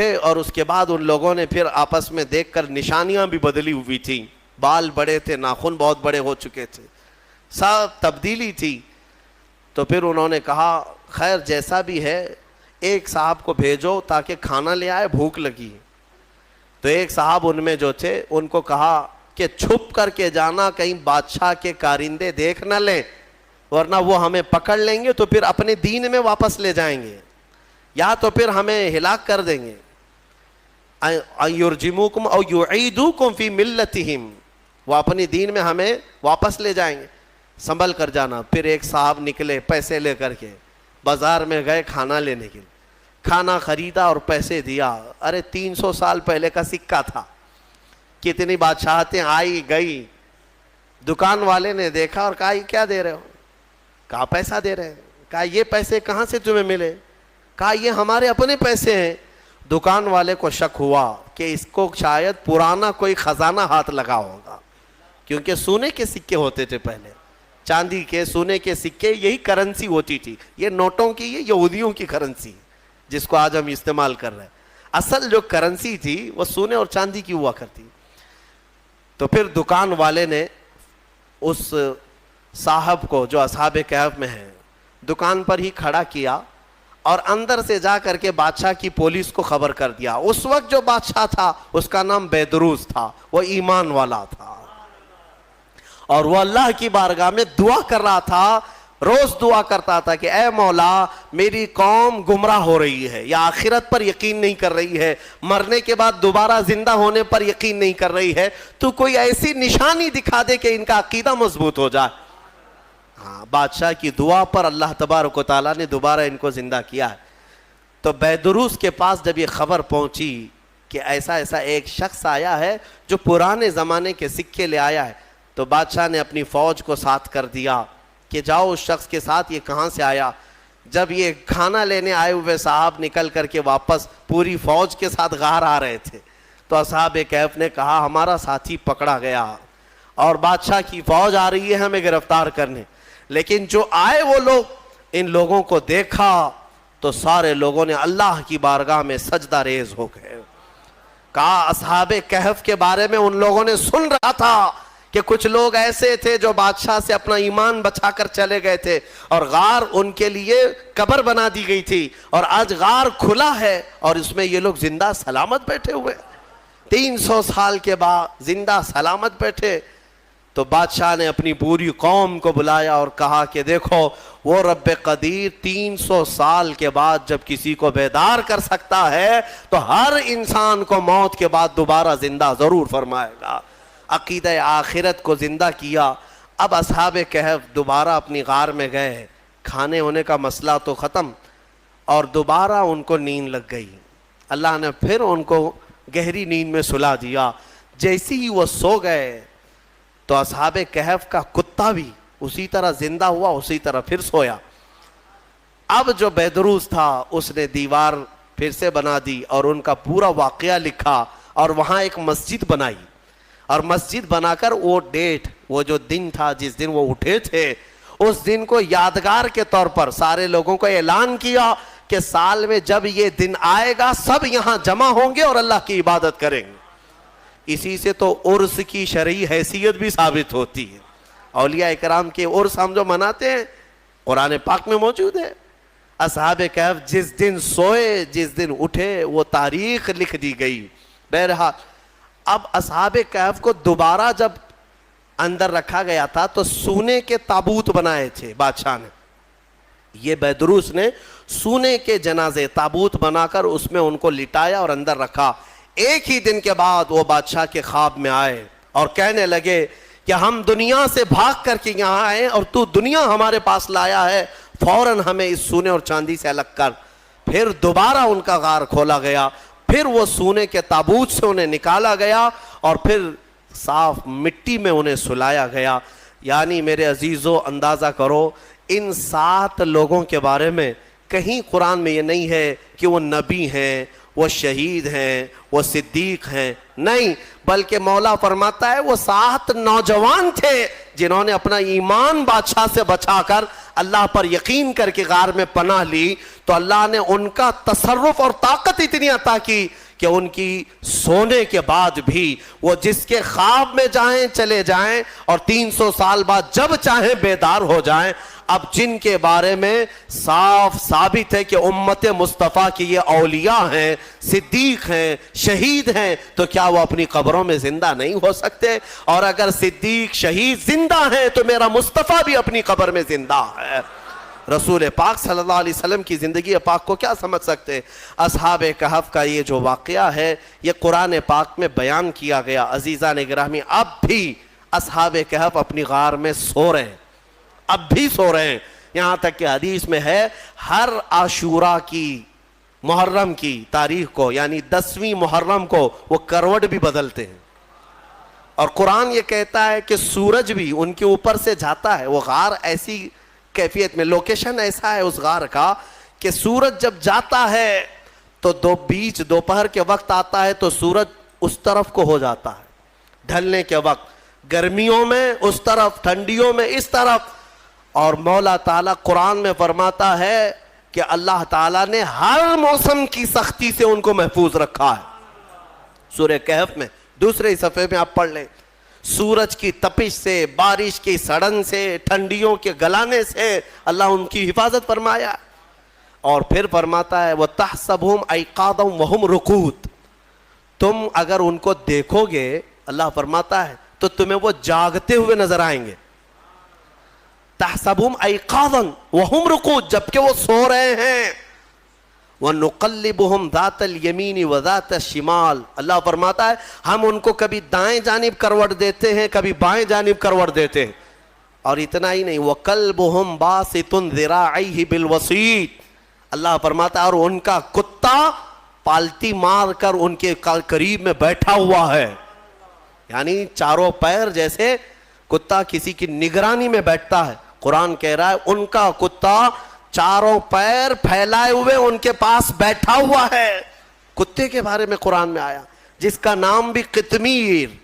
اٹھے اور اس کے بعد ان لوگوں نے پھر آپس میں دیکھ کر نشانیاں بھی بدلی ہوئی تھیں، بال بڑے تھے، ناخن بہت بڑے ہو چکے تھے، سب تبدیلی تھی. تو پھر انہوں نے کہا خیر جیسا بھی ہے ایک صاحب کو بھیجو تاکہ کھانا لے آئے، بھوک لگی. تو ایک صاحب ان میں جو تھے ان کو کہا کہ چھپ کر کے جانا، کہیں بادشاہ کے کارندے دیکھ نہ لیں ورنہ وہ ہمیں پکڑ لیں گے تو پھر اپنے دین میں واپس لے جائیں گے یا تو پھر ہمیں ہلاک کر دیں گے. یرجموکم او یعیدوکم فی ملتہم، وہ اپنی دین میں ہمیں واپس لے جائیں گے، سنبھل کر جانا. پھر ایک صاحب نکلے پیسے لے کر کے، بازار میں گئے کھانا لینے کے لیے، کھانا خریدا اور پیسے دیا. ارے 300 سال پہلے کا سکہ تھا، کتنی بادشاہتیں آئی گئی. دکان والے نے دیکھا اور کہا یہ کیا دے رہے ہو؟ کہا پیسہ دے رہے ہیں. کہا یہ پیسے کہاں سے تمہیں ملے؟ کہا یہ ہمارے اپنے پیسے ہیں. دکان والے کو شک ہوا کہ اس کو شاید پرانا کوئی خزانہ ہاتھ لگا ہوگا، کیونکہ سونے کے سکے ہوتے تھے پہلے، چاندی کے سونے کے سکے، یہی کرنسی ہوتی تھی. یہ نوٹوں کی، یہ یہودیوں کی کرنسی جس کو آج ہم استعمال کر رہے ہیں. اصل جو کرنسی تھی وہ سونے اور چاندی کی ہوا کرتی. تو پھر دکان والے نے اس صاحب کو جو اصحاب کہف میں ہیں دکان پر ہی کھڑا کیا اور اندر سے جا کر کے بادشاہ کی پولیس کو خبر کر دیا. اس وقت جو بادشاہ تھا اس کا نام بیدروس تھا، وہ ایمان والا تھا اور وہ اللہ کی بارگاہ میں دعا کر رہا تھا. روز دعا کرتا تھا کہ اے مولا میری قوم گمراہ ہو رہی ہے، یا آخرت پر یقین نہیں کر رہی ہے، مرنے کے بعد دوبارہ زندہ ہونے پر یقین نہیں کر رہی ہے، تو کوئی ایسی نشانی دکھا دے کہ ان کا عقیدہ مضبوط ہو جائے. ہاں، بادشاہ کی دعا پر اللہ تبارک و تعالیٰ نے دوبارہ ان کو زندہ کیا ہے. تو بیدروس کے پاس جب یہ خبر پہنچی کہ ایسا ایسا ایک شخص آیا ہے جو پرانے زمانے کے سکے لے آیا ہے، تو بادشاہ نے اپنی فوج کو ساتھ کر دیا کہ جاؤ اس شخص کے ساتھ، یہ کہاں سے آیا. جب یہ کھانا لینے آئے ہوئے صاحب نکل کر کے واپس پوری فوج کے ساتھ غار آ رہے تھے تو اصحاب کہف نے کہا ہمارا ساتھی پکڑا گیا اور بادشاہ کی فوج آ رہی ہے ہمیں گرفتار کرنے. لیکن جو آئے وہ لوگ، ان لوگوں کو دیکھا تو سارے لوگوں نے اللہ کی بارگاہ میں سجدہ ریز ہو گئے. کہا اصحاب کہف کے بارے میں ان لوگوں نے سن رہا تھا کہ کچھ لوگ ایسے تھے جو بادشاہ سے اپنا ایمان بچا کر چلے گئے تھے اور غار ان کے لیے قبر بنا دی گئی تھی، اور آج غار کھلا ہے اور اس میں یہ لوگ زندہ سلامت بیٹھے ہوئے 300 سال کے بعد زندہ سلامت بیٹھے. تو بادشاہ نے اپنی پوری قوم کو بلایا اور کہا کہ دیکھو وہ رب قدیر 300 سال کے بعد جب کسی کو بیدار کر سکتا ہے تو ہر انسان کو موت کے بعد دوبارہ زندہ ضرور فرمائے گا. عقیدہ آخرت کو زندہ کیا. اب اصحاب کہف دوبارہ اپنی غار میں گئے، کھانے ہونے کا مسئلہ تو ختم اور دوبارہ ان کو نیند لگ گئی. اللہ نے پھر ان کو گہری نیند میں سلا دیا. جیسی ہی وہ سو گئے تو اصحاب کہف کا کتا بھی اسی طرح زندہ ہوا، اسی طرح پھر سویا. اب جو بیدروس تھا اس نے دیوار پھر سے بنا دی اور ان کا پورا واقعہ لکھا اور وہاں ایک مسجد بنائی، اور مسجد بنا کر وہ ڈیٹ، وہ جو دن تھا جس دن وہ اٹھے تھے، اس دن کو یادگار کے طور پر سارے لوگوں کو اعلان کیا کہ سال میں جب یہ دن آئے گا سب یہاں جمع ہوں گے اور اللہ کی عبادت کریں گے. اسی سے تو عرس کی شرعی حیثیت بھی ثابت ہوتی ہے. اولیاء اکرام کے عرس ہم جو مناتے ہیں قرآن پاک میں موجود ہے. اصحاب کہف جس دن سوئے جس دن اٹھے وہ تاریخ لکھ دی گئی. بہرحال اب اصحاب کہف کو دوبارہ جب اندر رکھا گیا تھا تو سونے کے تابوت بنائے تھے بادشاہ نے. یہ بیدروس نے سونے کے جنازے تابوت بنا کر اس میں ان کو لٹایا اور اندر رکھا. ایک ہی دن کے بعد وہ بادشاہ کے خواب میں آئے اور کہنے لگے کہ ہم دنیا سے بھاگ کر کے یہاں آئے اور تو دنیا ہمارے پاس لایا ہے، فوراً ہمیں اس سونے اور چاندی سے الگ کر. پھر دوبارہ ان کا غار کھولا گیا، پھر وہ سونے کے تابوت سے انہیں نکالا گیا اور پھر صاف مٹی میں انہیں سلایا گیا. یعنی میرے عزیزو اندازہ کرو ان 7 لوگوں کے بارے میں کہیں قرآن میں یہ نہیں ہے کہ وہ نبی ہیں، وہ شہید ہیں، وہ صدیق ہیں، نہیں، بلکہ مولا فرماتا ہے وہ 7 نوجوان تھے جنہوں نے اپنا ایمان بادشاہ سے بچا کر اللہ پر یقین کر کے غار میں پناہ لی. تو اللہ نے ان کا تصرف اور طاقت اتنی عطا کی کہ ان کی سونے کے بعد بھی وہ جس کے خواب میں جائیں چلے جائیں اور 300 سال بعد جب چاہیں بیدار ہو جائیں. اب جن کے بارے میں صاف ثابت ہے کہ امت مصطفیٰ کی یہ اولیاء ہیں، صدیق ہیں، شہید ہیں، تو کیا وہ اپنی قبروں میں زندہ نہیں ہو سکتے؟ اور اگر صدیق شہید زندہ ہیں تو میرا مصطفیٰ بھی اپنی قبر میں زندہ ہے. رسول پاک صلی اللہ علیہ وسلم کی زندگی پاک کو کیا سمجھ سکتے ہیں؟ اصحاب کہف کا یہ جو واقعہ ہے یہ قرآن پاک میں بیان کیا گیا. عزیزان گرامی، اب بھی اصحاب کہف اپنی غار میں سو رہے ہیں، اب بھی سو رہے ہیں. یہاں تک کہ حدیث میں ہے ہر عاشورہ کی محرم کی تاریخ کو، یعنی 10ویں محرم کو وہ کروٹ بھی بدلتے ہیں. اور قرآن یہ کہتا ہے کہ سورج بھی ان کے اوپر سے جاتا ہے. وہ غار ایسی کیفیت میں، لوکیشن ایسا ہے اس غار کا کہ سورج جب جاتا ہے تو دوپہر کے وقت آتا ہے تو سورج اس طرف کو ہو جاتا ہے، ڈھلنے کے وقت گرمیوں میں اس طرف، ٹھنڈیوں میں اس طرف. اور مولا تعالیٰ قرآن میں فرماتا ہے کہ اللہ تعالیٰ نے ہر موسم کی سختی سے ان کو محفوظ رکھا ہے. سورہ کہف میں دوسرے صفحے میں آپ پڑھ لیں، سورج کی تپش سے، بارش کی سڑن سے، ٹھنڈیوں کے گلانے سے اللہ ان کی حفاظت فرمایا. اور پھر فرماتا ہے وَتَحْسَبُهُمْ أَيْقَاظًا وَهُمْ رُقُودٌ، تم اگر ان کو دیکھو گے اللہ فرماتا ہے تو تمہیں وہ جاگتے ہوئے نظر آئیں گے. تَحْسَبُهُمْ أَيْقَاظًا وَهُمْ رُقُودٌ، جبکہ وہ سو رہے ہیں. وَنُقَلِّبُهُمْ ذَاتَ الْيَمِينِ وَذَاتَ الشِّمَالِ، اللہ فرماتا ہے ہم ان کو کبھی دائیں جانب کروٹ دیتے ہیں، کبھی بائیں جانب کروٹ دیتے ہیں. اور اتنا ہی نہیں، وَقَلْبُهُمْ بَاسِطٌ ذِرَاعَيْهِ بِالْوَسِيطِ، اللہ فرماتا ہے اور ان کا کتا پالتی مار کر ان کے قریب میں بیٹھا ہوا ہے. یعنی چاروں پیر جیسے کتا کسی کی نگرانی میں بیٹھتا ہے. قرآن کہہ رہا ہے ان کا کتا چاروں پیر پھیلائے ہوئے ان کے پاس بیٹھا ہوا ہے. کتے کے بارے میں قرآن میں آیا جس کا نام بھی قطمیر،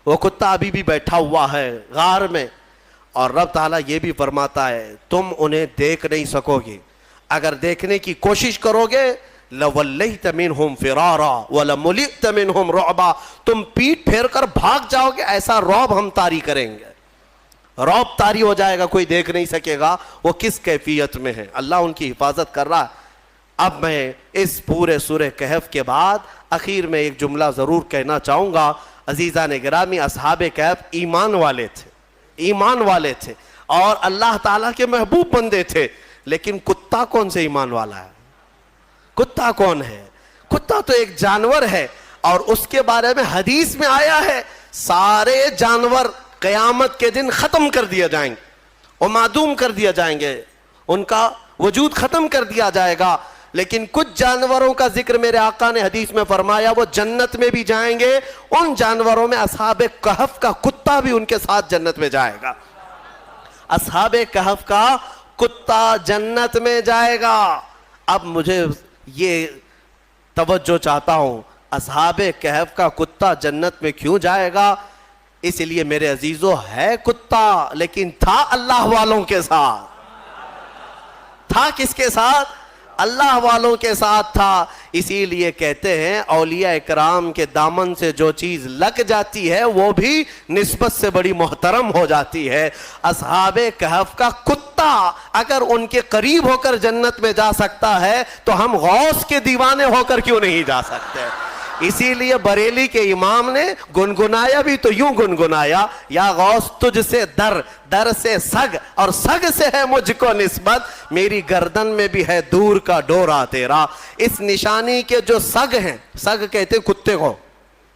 وہ کتا ابھی بھی بیٹھا ہوا ہے غار میں. اور رب تعالیٰ یہ بھی فرماتا ہے تم انہیں دیکھ نہیں سکو گے، اگر دیکھنے کی کوشش کرو گے لَوَلَّيْتَ مِنْهُمْ فِرَارًا وَلَمُلِئْتَ مِنْهُمْ رُعْبًا، تم پیٹ پھیر کر بھاگ جاؤ گے. ایسا رعب ہم طاری کریں گے، رعب طاری ہو جائے گا، کوئی دیکھ نہیں سکے گا وہ کس کیفیت میں ہے. اللہ ان کی حفاظت کر رہا ہے. اب میں اس پورے سورہ کہف کے بعد اخیر میں ایک جملہ ضرور کہنا چاہوں گا. عزیزان گرامی، اصحاب کہف ایمان والے تھے، ایمان والے تھے اور اللہ تعالیٰ کے محبوب بندے تھے. لیکن کتا کون سے ایمان والا ہے؟ کتا کون ہے؟ کتا تو ایک جانور ہے اور اس کے بارے میں حدیث میں آیا ہے سارے جانور قیامت کے دن ختم کر دیا جائیں گے اور معدوم کر دیا جائیں گے، ان کا وجود ختم کر دیا جائے گا. لیکن کچھ جانوروں کا ذکر میرے آقا نے حدیث میں فرمایا وہ جنت میں بھی جائیں گے. ان جانوروں میں اصحاب کہف کا کتا بھی ان کے ساتھ جنت میں جائے گا. اصحاب کہف کا کتا جنت میں جائے گا. اب مجھے یہ توجہ چاہتا ہوں، اصحاب کہف کا کتا جنت میں کیوں جائے گا؟ اس لیے میرے عزیزو ہے کتا لیکن تھا اللہ والوں کے ساتھ. تھا کس کے ساتھ؟ اللہ والوں کے ساتھ تھا. اسی لیے کہتے ہیں اولیاء اکرام کے دامن سے جو چیز لگ جاتی ہے وہ بھی نسبت سے بڑی محترم ہو جاتی ہے. اصحاب کہف کا کتا اگر ان کے قریب ہو کر جنت میں جا سکتا ہے تو ہم غوث کے دیوانے ہو کر کیوں نہیں جا سکتے؟ اسی لیے بریلی کے امام نے گنگنایا بھی تو یوں گنگنایا، یا غوث تجھ سے در، در سے سگ، اور سگ سے ہے مجھ کو نسبت، میری گردن میں بھی ہے دور کا ڈورا تیرا. اس نشانی کے جو سگ ہیں، سگ کہتے ہیں کتے کو،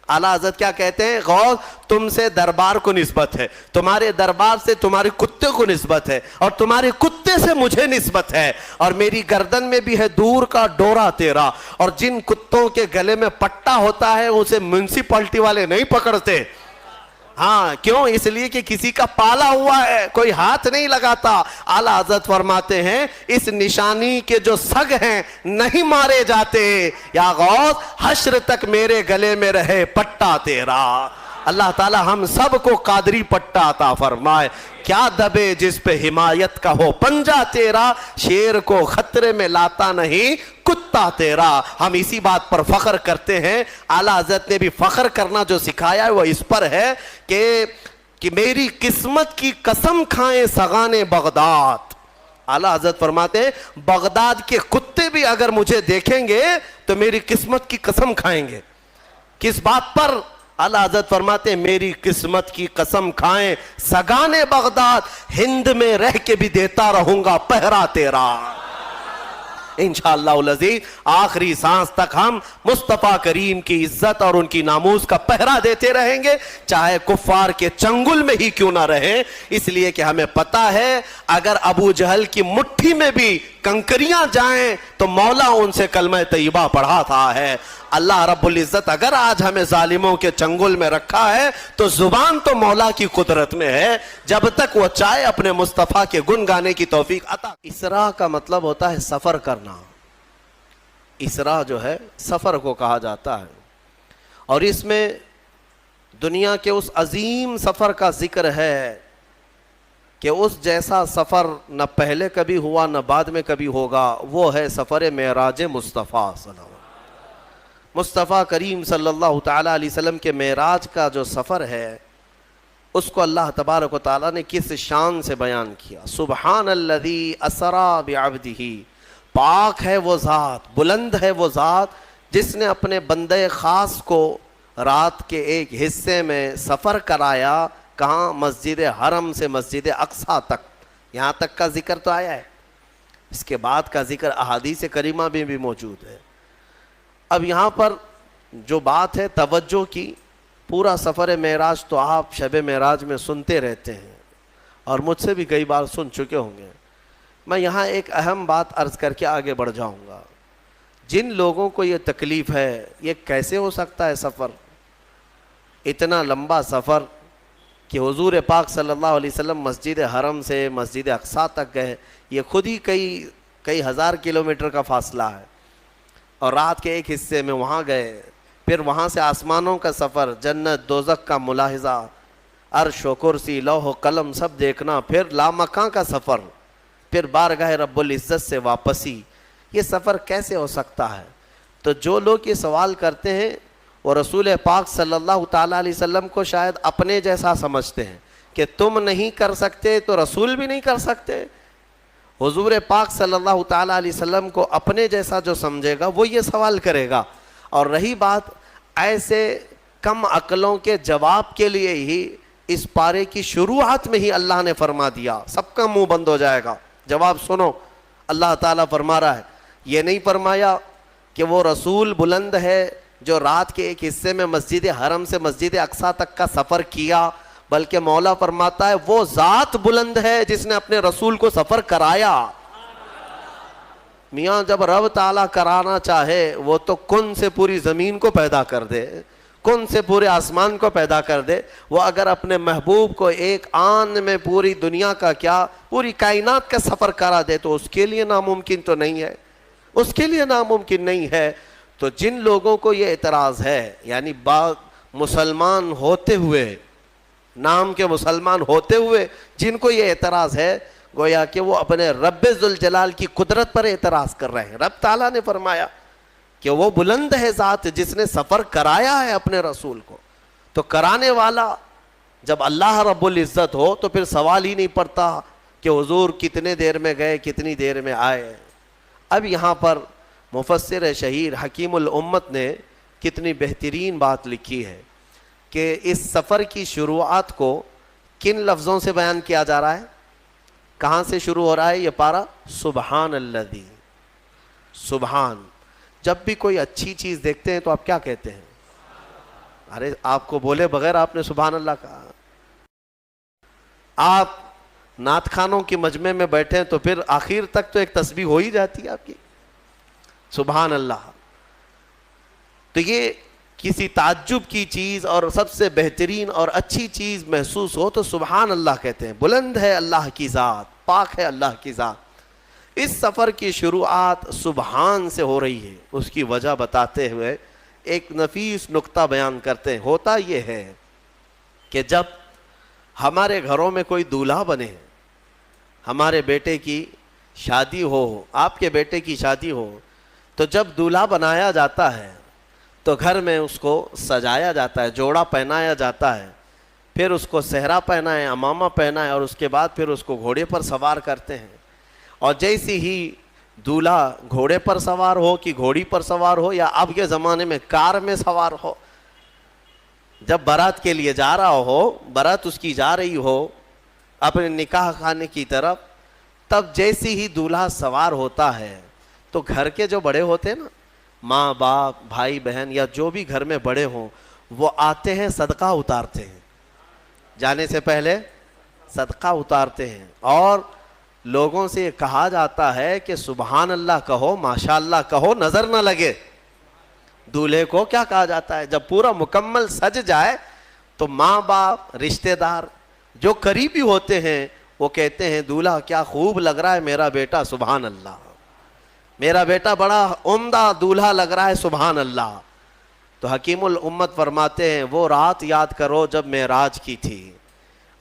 اعلیٰ حضرت کیا کہتے ہیں؟ غوث تم سے دربار کو نسبت ہے، تمہارے دربار سے تمہارے کتے کو نسبت ہے، اور تمہارے کتے سے مجھے نسبت ہے، اور میری گردن میں بھی ہے دور کا ڈورا تیرا. اور جن کتوں کے گلے میں پٹا ہوتا ہے اسے میونسپلٹی والے نہیں پکڑتے. ہاں کیوں؟ اس لیے کہ کسی کا پالا ہوا ہے، کوئی ہاتھ نہیں لگاتا. اعلیٰ حضرت فرماتے ہیں اس نشانی کے جو سگ ہیں نہیں مارے جاتے. یا غوث حشر تک میرے گلے میں رہے پٹا تیرا. اللہ تعالی ہم سب کو قادری پٹا عطا فرمائے. کیا دبے جس پہ حمایت کا ہو پنجہ تیرا, شیر کو خطرے میں لاتا نہیں کتا تیرا. ہم اسی بات پر فخر کرتے ہیں. اعلیٰ حضرت نے بھی فخر کرنا جو سکھایا ہے وہ اس پر ہے کہ میری قسمت کی قسم کھائیں سگانے بغداد. اعلیٰ حضرت فرماتے ہیں بغداد کے کتے بھی اگر مجھے دیکھیں گے تو میری قسمت کی قسم کھائیں گے. کس بات پر؟ اعلیٰ حضرت فرماتے ہیں میری قسمت کی قسم کھائیں سگانے بغداد, ہند میں رہ کے بھی دیتا رہوں گا پہرا تیرا. انشاءاللہ العزیز آخری سانس تک ہم مصطفیٰ کریم کی عزت اور ان کی ناموس کا پہرا دیتے رہیں گے, چاہے کفار کے چنگل میں ہی کیوں نہ رہیں. اس لیے کہ ہمیں پتا ہے اگر ابو جہل کی مٹھی میں بھی کنکریاں جائیں تو مولا ان سے کلمہ طیبہ پڑھاتا ہے. اللہ رب العزت اگر آج ہمیں ظالموں کے چنگل میں رکھا ہے تو زبان تو مولا کی قدرت میں ہے, جب تک وہ چاہے اپنے مصطفیٰ کے گن گانے کی توفیق عطا. اسراء کا مطلب ہوتا ہے سفر کرنا. اسراء جو ہے سفر کو کہا جاتا ہے, اور اس میں دنیا کے اس عظیم سفر کا ذکر ہے کہ اس جیسا سفر نہ پہلے کبھی ہوا نہ بعد میں کبھی ہوگا. وہ ہے سفر معراج مصطفیٰ صلی اللہ علیہ وسلم. مصطفیٰ کریم صلی اللہ تعالیٰ علیہ وسلم کے معراج کا جو سفر ہے اس کو اللہ تبارک و تعالیٰ نے کس شان سے بیان کیا. سبحان الذی اسریٰ بعبدہ, پاک ہے وہ ذات, بلند ہے وہ ذات جس نے اپنے بندے خاص کو رات کے ایک حصے میں سفر کرایا. کہاں؟ مسجد حرم سے مسجد اقصیٰ تک. یہاں تک کا ذکر تو آیا ہے, اس کے بعد کا ذکر احادیث کریمہ میں بھی موجود ہے. اب یہاں پر جو بات ہے توجہ کی, پورا سفر معراج تو آپ شب معراج میں سنتے رہتے ہیں اور مجھ سے بھی کئی بار سن چکے ہوں گے. میں یہاں ایک اہم بات عرض کر کے آگے بڑھ جاؤں گا. جن لوگوں کو یہ تکلیف ہے یہ کیسے ہو سکتا ہے سفر, اتنا لمبا سفر کہ حضور پاک صلی اللہ علیہ وسلم مسجد حرم سے مسجد اقصیٰ تک گئے, یہ خود ہی کئی ہزار کلومیٹر کا فاصلہ ہے, اور رات کے ایک حصے میں وہاں گئے, پھر وہاں سے آسمانوں کا سفر, جنت دوزخ کا ملاحظہ, عرش و کرسی لوح و قلم سب دیکھنا, پھر لامکاں کا سفر, پھر بارگاہ رب العزت سے واپسی. یہ سفر کیسے ہو سکتا ہے؟ تو جو لوگ یہ سوال کرتے ہیں وہ رسول پاک صلی اللہ تعالیٰ علیہ وسلم کو شاید اپنے جیسا سمجھتے ہیں کہ تم نہیں کر سکتے تو رسول بھی نہیں کر سکتے. حضور پاک صلی اللہ تعالیٰ علیہ وسلم کو اپنے جیسا جو سمجھے گا وہ یہ سوال کرے گا. اور رہی بات ایسے کم عقلوں کے جواب کے لیے ہی اس پارے کی شروعات میں ہی اللہ نے فرما دیا, سب کا منہ بند ہو جائے گا. جواب سنو, اللہ تعالیٰ فرما رہا ہے, یہ نہیں فرمایا کہ وہ رسول بلند ہے جو رات کے ایک حصے میں مسجد حرم سے مسجد اقصیٰ تک کا سفر کیا, بلکہ مولا فرماتا ہے وہ ذات بلند ہے جس نے اپنے رسول کو سفر کرایا. میاں جب رب تعالیٰ کرانا چاہے وہ تو کن سے پوری زمین کو پیدا کر دے, کن سے پورے آسمان کو پیدا کر دے. وہ اگر اپنے محبوب کو ایک آن میں پوری دنیا کا کیا پوری کائنات کا سفر کرا دے تو اس کے لیے ناممکن تو نہیں ہے, اس کے لیے ناممکن نہیں ہے. تو جن لوگوں کو یہ اعتراض ہے, یعنی مسلمان ہوتے ہوئے, نام کے مسلمان ہوتے ہوئے جن کو یہ اعتراض ہے, گویا کہ وہ اپنے رب ذوالجلال کی قدرت پر اعتراض کر رہے ہیں. رب تعالیٰ نے فرمایا کہ وہ بلند ہے ذات جس نے سفر کرایا ہے اپنے رسول کو. تو کرانے والا جب اللہ رب العزت ہو تو پھر سوال ہی نہیں پڑتا کہ حضور کتنے دیر میں گئے کتنی دیر میں آئے. اب یہاں پر مفسر شہیر حکیم الامت نے کتنی بہترین بات لکھی ہے کہ اس سفر کی شروعات کو کن لفظوں سے بیان کیا جا رہا ہے, کہاں سے شروع ہو رہا ہے یہ پارا؟ سبحان الذی. سبحان, جب بھی کوئی اچھی چیز دیکھتے ہیں تو آپ کیا کہتے ہیں؟ ارے آپ کو بولے بغیر آپ نے سبحان اللہ کہا. آپ نعت خانوں کی مجمع میں بیٹھے ہیں تو پھر آخر تک تو ایک تسبیح ہو ہی جاتی ہے آپ کی, سبحان اللہ. تو یہ کسی تعجب کی چیز اور سب سے بہترین اور اچھی چیز محسوس ہو تو سبحان اللہ کہتے ہیں. بلند ہے اللہ کی ذات, پاک ہے اللہ کی ذات. اس سفر کی شروعات سبحان سے ہو رہی ہے. اس کی وجہ بتاتے ہوئے ایک نفیس نقطہ بیان کرتے ہیں. ہوتا یہ ہے کہ جب ہمارے گھروں میں کوئی دولہا بنے، ہمارے بیٹے کی شادی ہو، آپ کے بیٹے کی شادی ہو، تو جب دولہا بنایا جاتا ہے تو گھر میں اس کو سجایا جاتا ہے، جوڑا پہنایا جاتا ہے، پھر اس کو صحرا پہنائے، عمامہ پہنائے، اور اس کے بعد پھر اس کو گھوڑے پر سوار کرتے ہیں. اور جیسی ہی دولہا گھوڑے پر سوار ہو کہ گھوڑی پر سوار ہو، یا اب کے زمانے میں کار میں سوار ہو، جب بارات کے لیے جا رہا ہو، بارات اس کی جا رہی ہو اپنے نکاح خانے کی طرف، تب جیسی ہی دولہا سوار ہوتا ہے تو گھر کے جو بڑے ہوتے ہیں نا، ماں باپ بھائی بہن یا جو بھی گھر میں بڑے ہوں، وہ آتے ہیں صدقہ اتارتے ہیں، جانے سے پہلے صدقہ اتارتے ہیں، اور لوگوں سے یہ کہا جاتا ہے کہ سبحان اللہ کہو، ماشاء اللہ کہو، نظر نہ لگے. دولہے کو کیا کہا جاتا ہے؟ جب پورا مکمل سج جائے تو ماں باپ، رشتہ دار جو قریبی ہوتے ہیں وہ کہتے ہیں دولہا کیا خوب لگ رہا ہے میرا بیٹا، سبحان اللہ، میرا بیٹا بڑا عمدہ دولہا لگ رہا ہے، سبحان اللہ. تو حکیم الامت فرماتے ہیں وہ رات یاد کرو جب معراج کی تھی،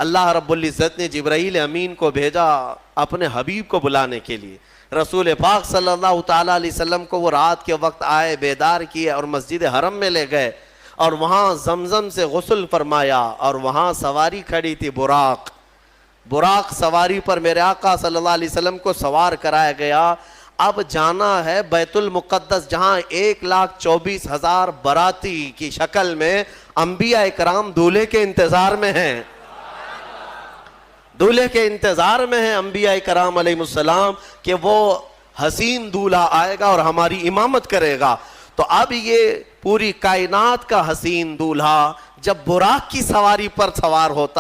اللہ رب العزت نے جبرائیل امین کو بھیجا اپنے حبیب کو بلانے کے لیے. رسول پاک صلی اللہ تعالیٰ علیہ وسلم کو وہ رات کے وقت آئے، بیدار کیے اور مسجد حرم میں لے گئے، اور وہاں زمزم سے غسل فرمایا، اور وہاں سواری کھڑی تھی براق سواری پر میرے آقا صلی اللہ علیہ وسلم کو سوار کرایا گیا. اب جانا ہے بیت المقدس، جہاں 1,24,000 باراتی کی شکل میں انبیاء اکرام دولہے کے انتظار میں ہیں، دولہے کے انتظار میں ہیں انبیاء کرام علیہ السلام کہ وہ حسین دولہا آئے گا اور ہماری امامت کرے گا. تو اب یہ پوری کائنات کا حسین دولہا جب براق کی سواری پر سوار ہوتا